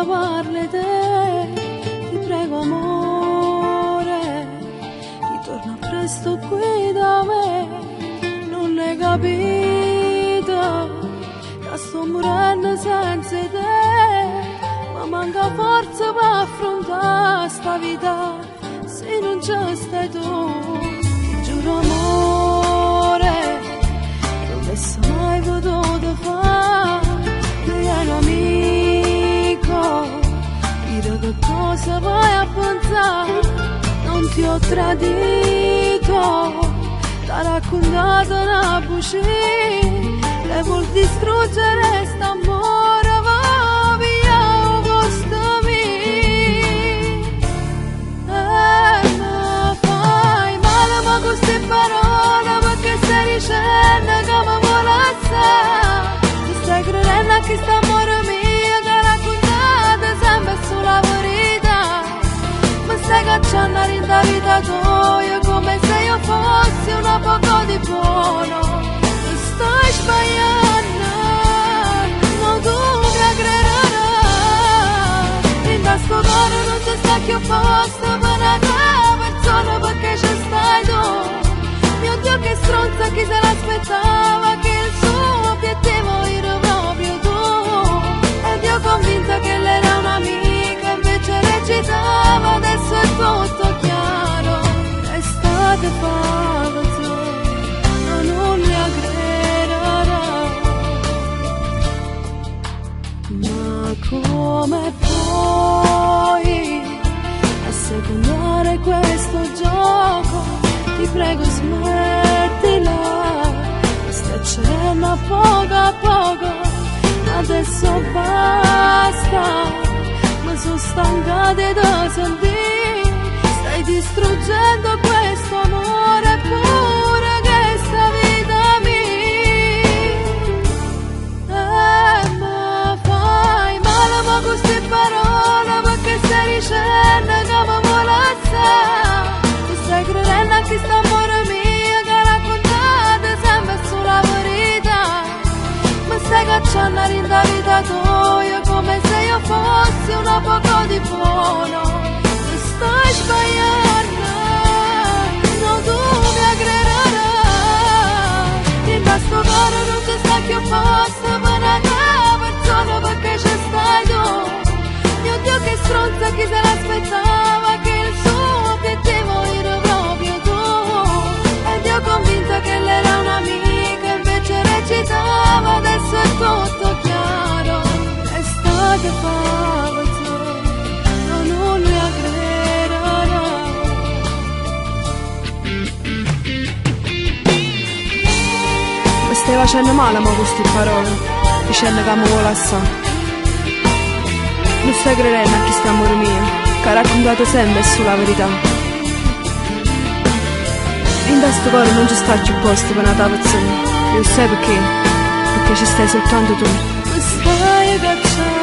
parli te, ti prego amore, ritorna presto qui da me, non l'hai capito, che sto morendo senza te, ma manca forza per affrontare sta vita, se non ci stai tu, ti giuro amore, non avessi mai potuto fare, un amico, dire che cosa vai a pensare, non ti ho tradito, t'ha raccontato una bugia, e vuol distruggere st'amore, va via o posto mio, ma fai male ma con queste parole, perché stai dicendo che mi vuole assare, ti stai credendo a chi sta amore mio, che raccontate sempre sulla verità, mi stai cacciando a vita tua, come se io fossi una poco di buono, mi stai sbagliando, non tu mi aggrederai, in questo cuore non ci sta più posto per una persona, perché ci stai tu, mio Dio che stronza, chi se l'aspettava, che il suo obiettivo era proprio tu, ed io convinta che lei era un'amica, invece recitava, adesso è tutto chiaro, è stata fatta tu, ma non mi aggrederai, ma come puoi assecondare questo gioco, ti prego smettila, mi stai accendendo a poco, adesso basta, mi sono stancata da sentire, stai distruggendo questo amore pure che sta vita mia, ma fai male ma con queste parole, perché stai dicendo che mi vuole assare, ti stai credendo a chi sta amore mio, che raccontate sempre sulla verità, mi stai cacciando a vita tua, come se io fossi una poco di buono, mi stai sbagliando, non tu mi aggrederai, in questo cuore non ci sta più posto per una persona, perché ci stai tu, mio Dio che stronza, chi se l'aspettava, che il suo obiettivo era proprio tu, ed io convinta che lei era un'amica, invece recitava, adesso è tutto chiaro, è stata fatta tu, ma non mi aggrederai, mi stai facendo male ma con queste parole, dicendo che mi vuole assare, non stai credendo a chi sta amore mio, che ha raccontato sempre sulla verità, in questo cuore non ci sta più posto per una persona, io sai perché ci stai soltanto tu, mi stai cacciando